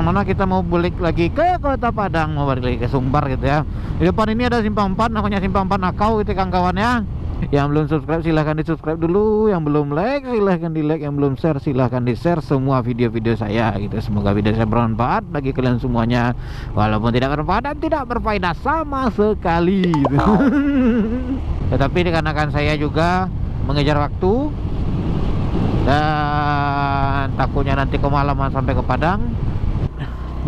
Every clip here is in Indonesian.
mana kita mau balik lagi ke Kota Padang, mau balik lagi ke Sumbar gitu ya. Di depan ini ada simpang 4, namanya simpang 4 Nakau gitu kawan-kawan ya. Yang belum subscribe silahkan di subscribe dulu, yang belum like silahkan di like, yang belum share silahkan di share semua video-video saya gitu. Semoga video saya bermanfaat bagi kalian semuanya, walaupun tidak bermanfaat dan tidak berfaedah sama sekali gitu. Tetapi dikarenakan saya juga mengejar waktu dan takutnya nanti kemalaman sampai ke Padang.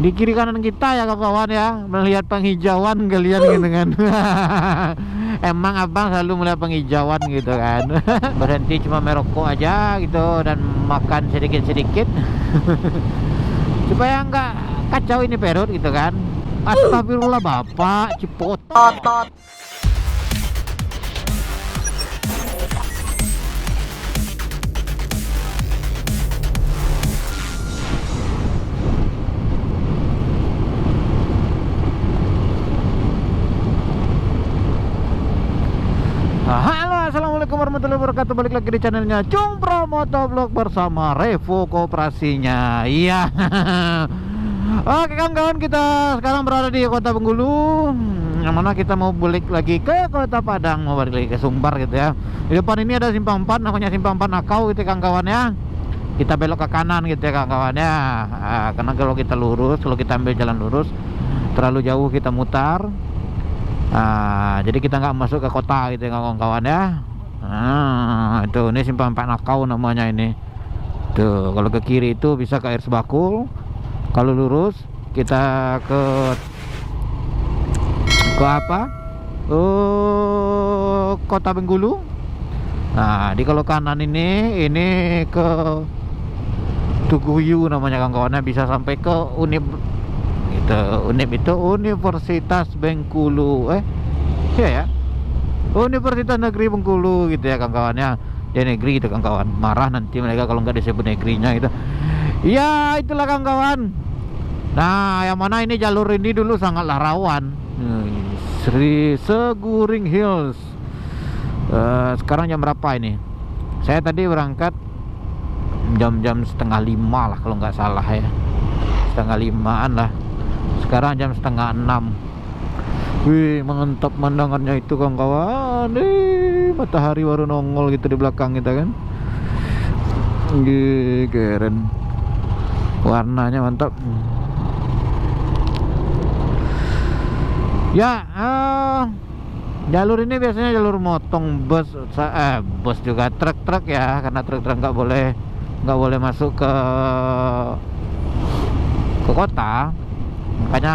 Di kiri kanan kita ya kawan-kawan ya, melihat penghijauan kalian gitu kan. Emang abang selalu melihat penghijauan gitu kan. Berhenti cuma merokok aja gitu dan makan sedikit-sedikit. Supaya nggak kacau ini perut gitu kan. Astagfirullah bapak cipotot. Halo, assalamualaikum warahmatullahi wabarakatuh. Balik lagi di channelnya Cumpro Motovlog bersama Revo Kooperasinya. Iya. Oke kawan-kawan, kita sekarang berada di Kota Bengkulu, yang mana kita mau balik lagi ke Kota Padang, mau balik lagi ke Sumbar gitu ya. Di depan ini ada simpang 4, namanya simpang 4 Nakau gitu kawan-kawan ya. Kita belok ke kanan gitu ya kawan-kawan ya. Karena kalau kita lurus, kalau kita ambil jalan lurus terlalu jauh, kita mutar. Jadi kita nggak masuk ke kota gitu ya kawan-kawan ya. Itu ini simpang 4 Nakau namanya ini. Tuh, kalau ke kiri itu bisa ke Air Sebakul. Kalau lurus kita ke apa? Kota Bengkulu. Nah, di kalau kanan ini ke Tuguyu namanya kawan-kawannya, bisa sampai ke Unip. Unip itu Universitas Bengkulu. Iya ya, Universitas Negeri Bengkulu gitu ya kawan-kawannya. Dia negeri gitu kawan-kawan, marah nanti mereka kalau nggak disebut negerinya gitu. Ya itulah kawan-kawan. Nah, yang mana ini jalur ini dulu sangatlah rawan. Sri Seguring Hills. Sekarang jam berapa ini? Saya tadi berangkat jam-jam setengah 5 lah kalau nggak salah ya, setengah 5-an lah. Sekarang jam setengah 6. Wih, mantap pemandangannya itu kawan-kawan. Matahari baru nongol gitu di belakang kita kan. Keren. Warnanya mantap. Ya, jalur ini biasanya jalur motong bus juga truk-truk ya, karena truk-truk nggak boleh masuk ke kota. Makanya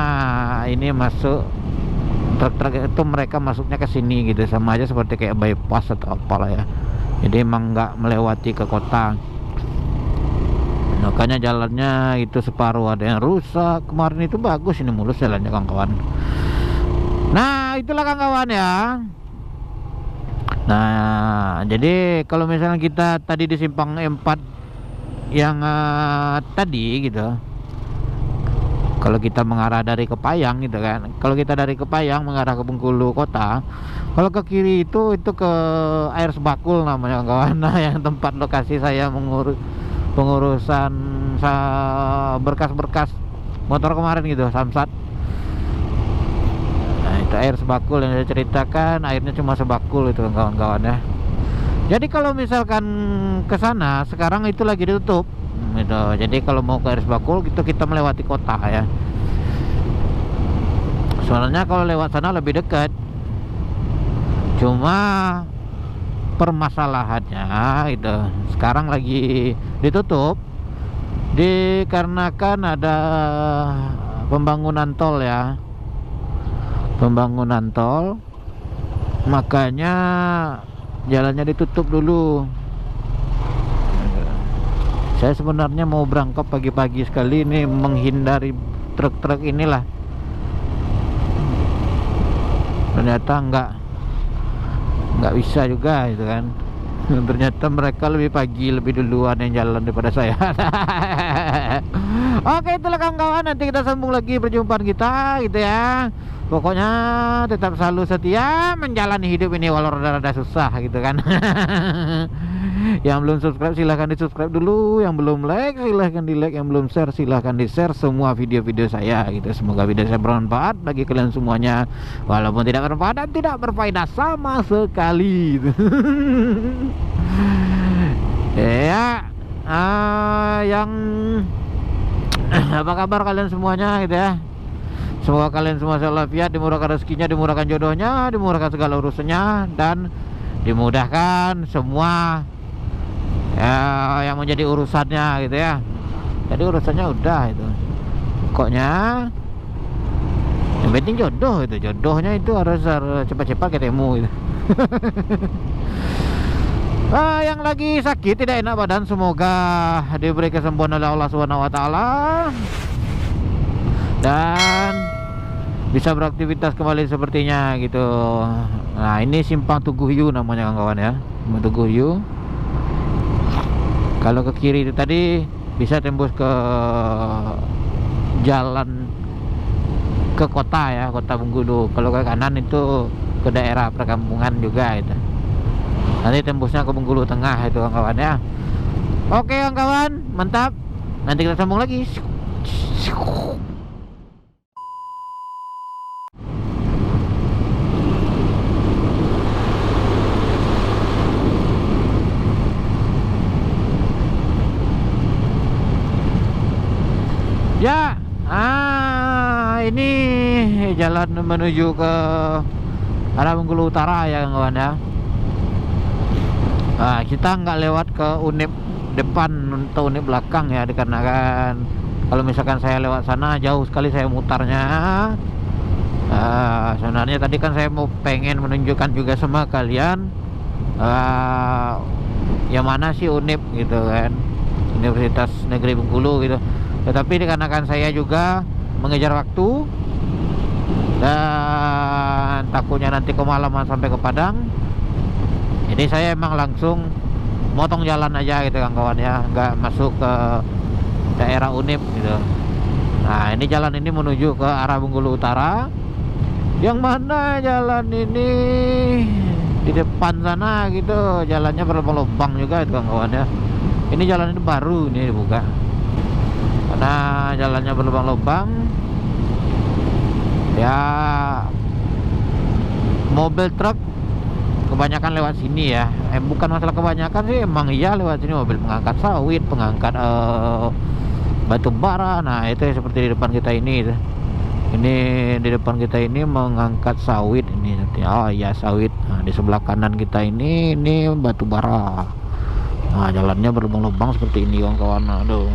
ini masuk truk-truk itu, mereka masuknya ke sini gitu, sama aja seperti kayak bypass atau apalah ya. Jadi emang nggak melewati ke kota. Makanya jalannya itu separuh ada yang rusak. Kemarin itu bagus, ini mulus jalannya kawan-kawan. Nah itulah kawan-kawan ya. Nah jadi kalau misalnya kita tadi di simpang 4 yang tadi gitu, kalau kita mengarah dari Kepayang gitu kan, kalau kita dari Kepayang mengarah ke Bengkulu kota, kalau ke kiri itu ke Air Sebakul namanya kawan. Nah, yang tempat lokasi saya pengurusan berkas-berkas motor kemarin gitu, Samsat. Nah, itu Air Sebakul yang saya ceritakan, airnya cuma sebakul itu kawan-kawan ya. Jadi kalau misalkan ke sana sekarang itu lagi ditutup gitu. Jadi kalau mau ke Air Sebakul gitu kita melewati kota ya. Soalnya kalau lewat sana lebih dekat. Cuma permasalahannya itu sekarang lagi ditutup dikarenakan ada pembangunan tol ya. Pembangunan tol, makanya jalannya ditutup dulu. Saya sebenarnya mau berangkat pagi-pagi sekali ini, menghindari truk-truk inilah. Ternyata nggak bisa juga gitu kan. Ternyata mereka lebih pagi, lebih duluan yang jalan daripada saya. Oke, itulah kawan-kawan, nanti kita sambung lagi perjumpaan kita gitu ya. Pokoknya tetap selalu setia menjalani hidup ini walau rada-rada susah gitu kan. Yang belum subscribe silahkan di subscribe dulu, yang belum like silahkan di like, yang belum share silahkan di share semua video-video saya gitu. Semoga video saya bermanfaat bagi kalian semuanya, walaupun tidak bermanfaat dan tidak berfaedah sama sekali gitu. Ya, yang apa kabar kalian semuanya gitu ya. Semoga kalian semua sehat walafiat, dimurahkan rezekinya, dimurahkan jodohnya, dimurahkan segala urusannya, dan dimudahkan semua ya, yang menjadi urusannya gitu ya. Jadi urusannya udah itu. Pokoknya yang penting jodoh itu, jodohnya itu harus cepat-cepat ketemu gitu. Yang lagi sakit tidak enak badan semoga diberi kesembuhan oleh Allah Subhanahu wa taala dan bisa beraktivitas kembali sepertinya gitu. Nah, ini Simpang Tugu Hiu namanya kawan-kawan ya. Simpang Tugu Hiu. Kalau ke kiri itu tadi bisa tembus ke jalan ke kota ya, Kota Bengkulu. Kalau ke kanan itu ke daerah perkampungan juga itu. Nanti tembusnya ke Bengkulu Tengah itu kawan-kawan ya. Oke kawan-kawan, mantap. Nanti kita sambung lagi. Ya, ini jalan menuju ke arah Bengkulu Utara ya kawan ya. Kita nggak lewat ke Unip depan atau Unip belakang ya, dikarenakan kalau misalkan saya lewat sana jauh sekali saya mutarnya. Sebenarnya tadi kan saya mau pengen menunjukkan juga sama kalian yang mana sih Unip gitu kan, Universitas Negeri Bengkulu gitu. Tetapi dikarenakan saya juga mengejar waktu dan takutnya nanti kemalaman sampai ke Padang, jadi saya emang langsung motong jalan aja gitu kawan ya, nggak masuk ke daerah Unip gitu. Nah, ini jalan ini menuju ke arah Bengkulu Utara, yang mana jalan ini di depan sana gitu jalannya berlubang-lubang juga itu kawan ya. Ini jalan ini baru ini dibuka. Karena jalannya berlubang-lubang ya, mobil truk kebanyakan lewat sini ya. Bukan masalah kebanyakan sih, emang iya lewat sini mobil pengangkat sawit, pengangkat batu bara. Nah itu seperti di depan kita ini. Ini di depan kita ini mengangkat sawit ini. Oh iya sawit. Nah, di sebelah kanan kita ini batu bara. Nah jalannya berlubang-lubang seperti ini kawan-kawan. Aduh,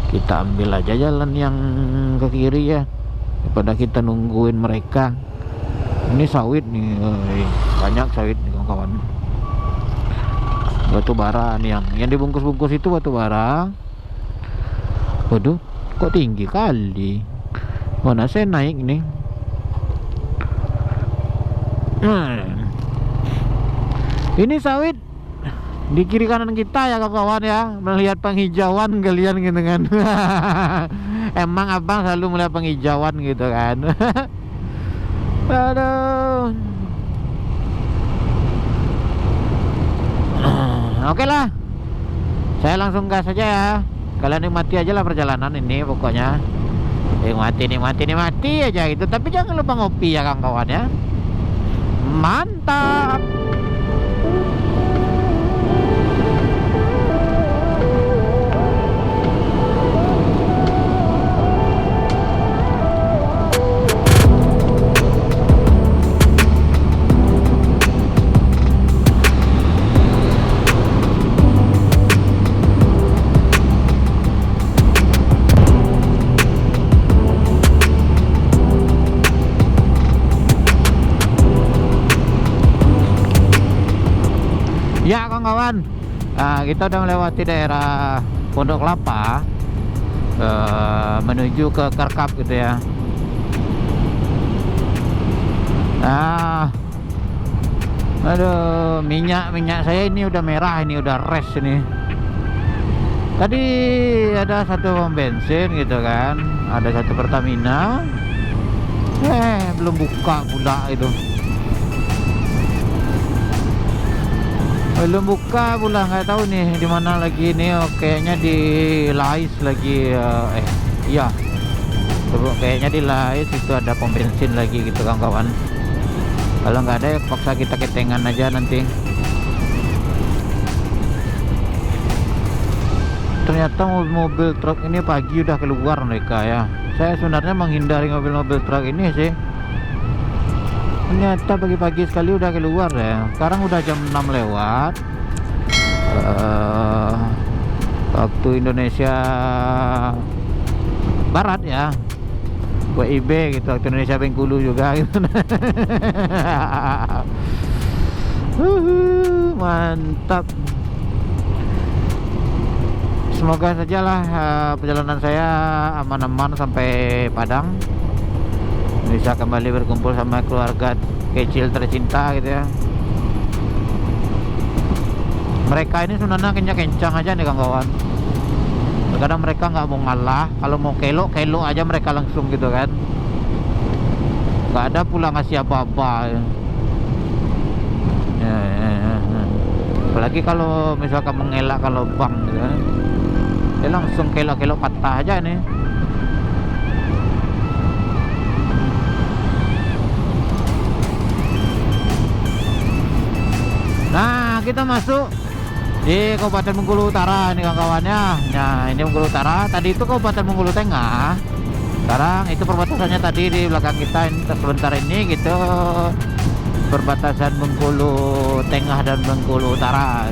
kita ambil aja jalan yang ke kiri ya, daripada kita nungguin mereka. Ini sawit nih, banyak sawit nih kawan-kawan. Batu bara nih yang dibungkus-bungkus itu batu bara. Waduh, kok tinggi kali. Mana saya naik nih. Ini sawit di kiri kanan kita ya kawan-kawan ya, melihat penghijauan kalian gitu kan. Emang abang selalu melihat penghijauan gitu kan. Aduh. Oke lah, saya langsung gas aja ya. Kalian nikmati aja lah perjalanan ini pokoknya. Nikmati aja gitu. Tapi jangan lupa ngopi ya kawan-kawan ya. Mantap. Ya kawan-kawan, kita udah melewati daerah Pondok Kelapa menuju ke Kerkap gitu ya. Aduh, minyak saya ini udah merah, ini udah res ini. Tadi ada satu pom bensin gitu kan, ada satu Pertamina, belum buka pula itu. Belum buka pula, nggak tahu nih di mana lagi nih. Oh, kayaknya di Lais lagi. Iya. Coba kayaknya di Lais itu ada pom bensin lagi gitu kawan-kawan. Kalau nggak ada ya paksa kita ketengan aja nanti. Ternyata mobil truk ini pagi udah keluar mereka ya. Saya sebenarnya menghindari mobil-mobil truk ini sih. Ternyata pagi-pagi sekali udah keluar ya. Sekarang udah jam 6 lewat. Waktu Indonesia Barat ya. WIB gitu, waktu Indonesia Bengkulu juga gitu. Mantap. Semoga sajalah perjalanan saya aman-aman sampai Padang, bisa kembali berkumpul sama keluarga kecil tercinta gitu ya. Mereka ini sebenarnya kencang aja nih kawan-kawan. Kadang mereka nggak mau ngalah, kalau mau kelo aja mereka langsung gitu kan. Nggak ada pula ngasih apa-apa ya. Apalagi kalau misalkan mengelak kalau bang gitu kan, dia langsung kelo patah aja nih. Nah, kita masuk di Kabupaten Bengkulu Utara ini kawan-kawannya. Nah, ini Bengkulu Utara. Tadi itu Kabupaten Bengkulu Tengah. Sekarang itu perbatasannya tadi di belakang kita sebentar ini gitu. Perbatasan Bengkulu Tengah dan Bengkulu Utara.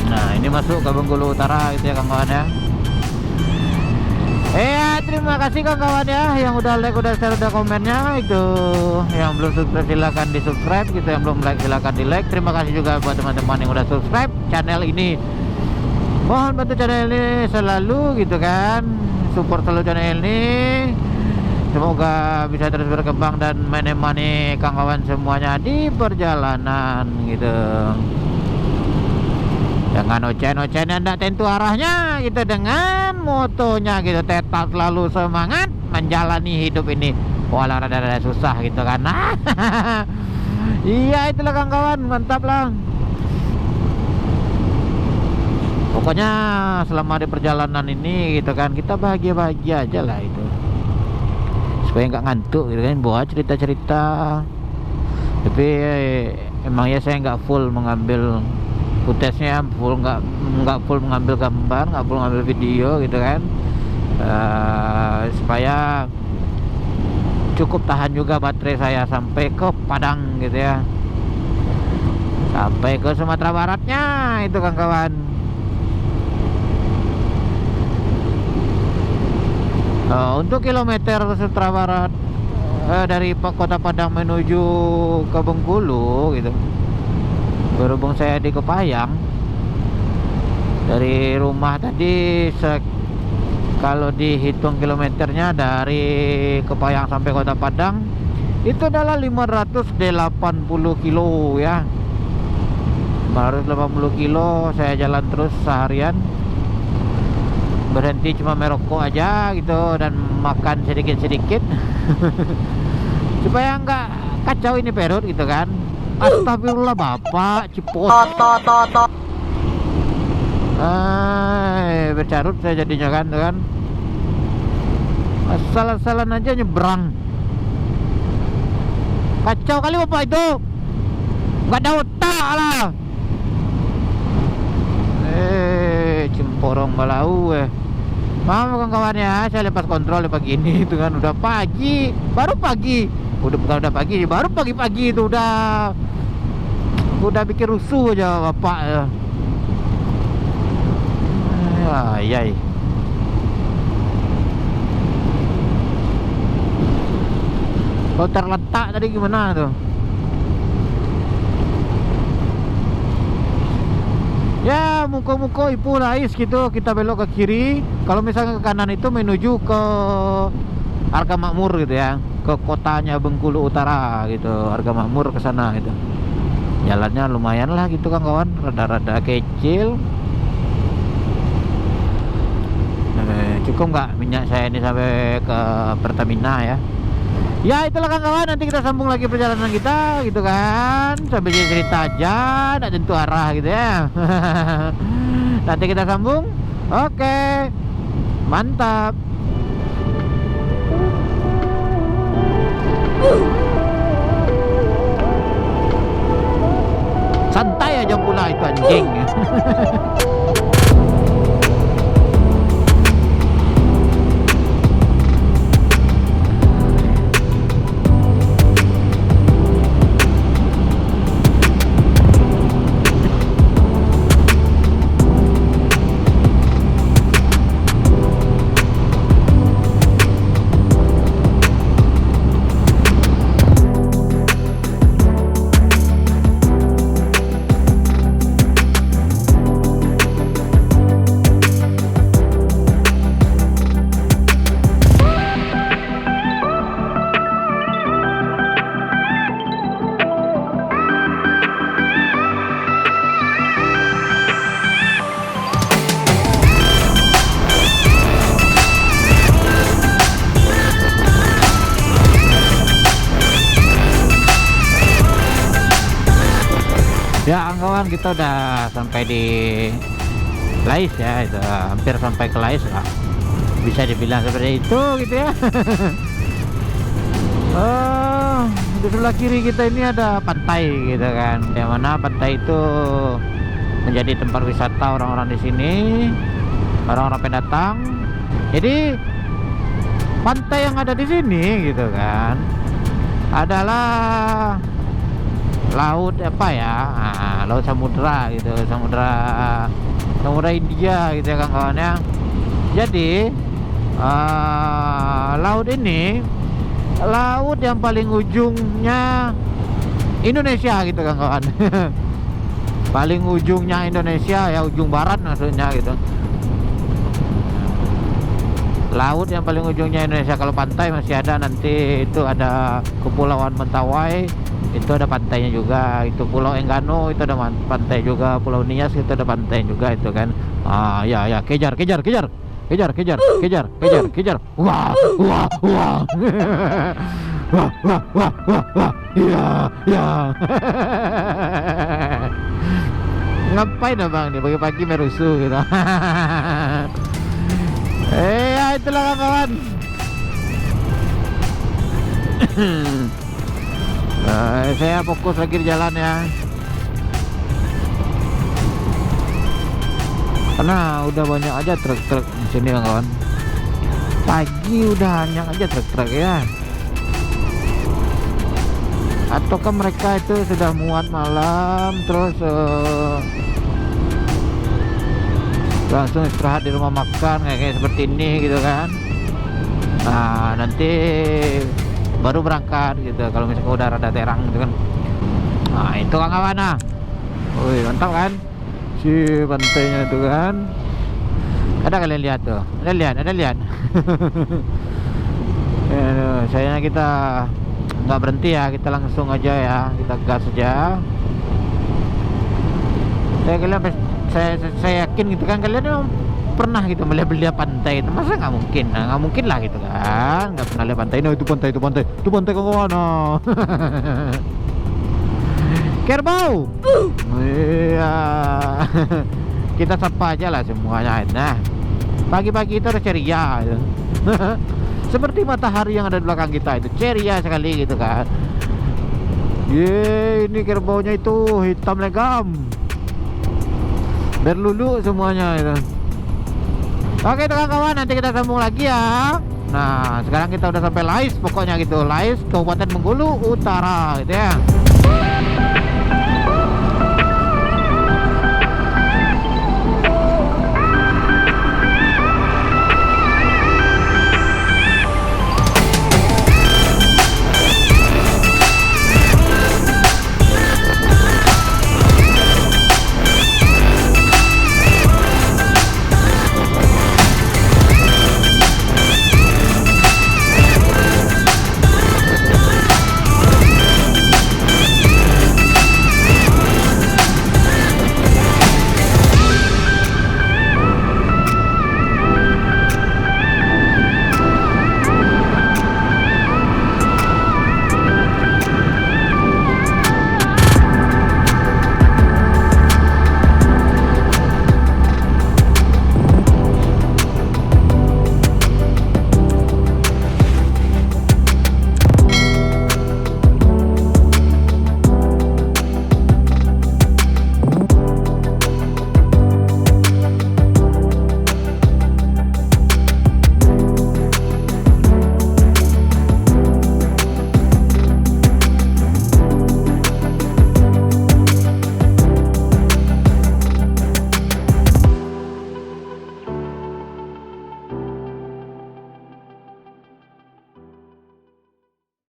Nah, ini masuk ke Bengkulu Utara gitu ya kawan-kawan ya. Terima kasih kawan-kawan ya yang udah like, udah share, udah komennya itu. Yang belum subscribe silahkan di subscribe gitu, yang belum like silahkan di like. Terima kasih juga buat teman-teman yang udah subscribe channel ini. Mohon bantu channel ini selalu gitu kan, support selalu channel ini. Semoga bisa terus berkembang dan menemani kawan-kawan semuanya di perjalanan gitu. Dengan ocen-ocen yang tidak tentu arahnya gitu, dengan motonya gitu, tetap selalu semangat menjalani hidup ini walau rada-rada susah gitu kan. Iya itulah kawan-kawan, mantap lah. Pokoknya selama di perjalanan ini gitu kan, kita bahagia-bahagia aja lah itu, supaya nggak ngantuk gitu kan, buat cerita-cerita. Tapi emang ya saya nggak full mengambil footage-nya, nggak full mengambil gambar, nggak full mengambil video gitu kan, supaya cukup tahan juga baterai saya sampai ke Padang gitu ya, sampai ke Sumatera Baratnya itu kawan-kawan. Untuk kilometer Sumatera Barat dari kota Padang menuju ke Bengkulu gitu, berhubung saya di Kepayang, dari rumah tadi kalau dihitung kilometernya dari Kepayang sampai kota Padang itu adalah 580 kilo ya. 580 kilo saya jalan terus seharian, berhenti cuma merokok aja gitu dan makan sedikit-sedikit supaya nggak kacau ini perut gitu kan. Astagfirullah bapak cipot. Bercarut saya jadinya kan. Asal-asalan aja nyebrang. Kacau kali bapak itu. Nggak ada otak lah. Cemporong balau Maaf kawan-kawannya, saya lepas kontrol pagi ini itu kan, udah pagi, baru pagi. Udah pagi, baru pagi-pagi itu udah bikin rusuh aja bapak ya. Ayai. Kalau terletak tadi gimana tuh? Ya muka-muka Ipu Lais gitu, kita belok ke kiri. Kalau misalnya ke kanan itu menuju ke Harga Makmur gitu ya, ke kotanya Bengkulu Utara gitu, Harga Makmur ke sana gitu. Jalannya lumayan lah gitu kan kawan, rada-rada kecil. Cukup nggak minyak saya ini sampai ke Pertamina ya? Ya itulah kawan-kawan, nanti kita sambung lagi perjalanan kita gitu kan, sambil cerita aja, tidak tentu arah gitu ya. Nanti kita sambung. Oke, mantap. Santai aja pula itu anjing. Ya kawan, kita udah sampai di Lais ya, itu hampir sampai ke Lais lah, bisa dibilang seperti itu gitu ya. Di sebelah kiri kita ini ada pantai gitu kan, yang mana pantai itu menjadi tempat wisata orang-orang di sini, orang-orang pendatang. Jadi pantai yang ada di sini gitu kan adalah laut apa ya, laut samudra gitu, samudra India gitu ya kawan-kawan ya. Jadi laut ini laut yang paling ujungnya Indonesia gitu kawan-kawan. Paling ujungnya Indonesia ya, ujung barat maksudnya gitu. Laut yang paling ujungnya Indonesia. Kalau pantai masih ada, nanti itu ada Kepulauan Mentawai, itu ada pantainya juga. Itu Pulau Enggano, itu ada pantai juga. Pulau Nias, itu ada pantai juga itu kan. Ya kejar. Wah. Ya. Ngapain abang nih pagi-pagi merusuh gitu. Ya itulah kawan. Saya fokus lagi di jalan ya, karena udah banyak aja truk-truk di sini kawan. Pagi udah banyak aja truk-truk ya. Ataukah mereka itu sudah muat malam terus langsung istirahat di rumah makan kayak seperti ini gitu kan. Nah nanti baru berangkat gitu kalau misalnya udah rada terang gitu kan. Nah itu kawan-kawan. Wih mantap kan si pantainya itu kan. Ada kalian lihat tuh, ada lihat. Sayangnya kita nggak berhenti ya, kita langsung aja ya, kita gas aja. Saya yakin gitu kan, kalian pernah gitu melihat pantai itu, masa nggak mungkin? Nggak mungkin lah gitu kan, nggak pernah lihat pantai. Itu pantai kawan. Kerbau. Iya. Kita sapa aja lah semuanya. Nah pagi-pagi itu ada ceria gitu. Seperti matahari yang ada di belakang kita itu ceria sekali gitu kan. Ini kerbaunya itu hitam legam, berlulu semuanya itu. Oke kawan-kawan, nanti kita sambung lagi ya. Nah sekarang kita udah sampai Lais pokoknya gitu, Lais Kabupaten Bengkulu Utara gitu ya.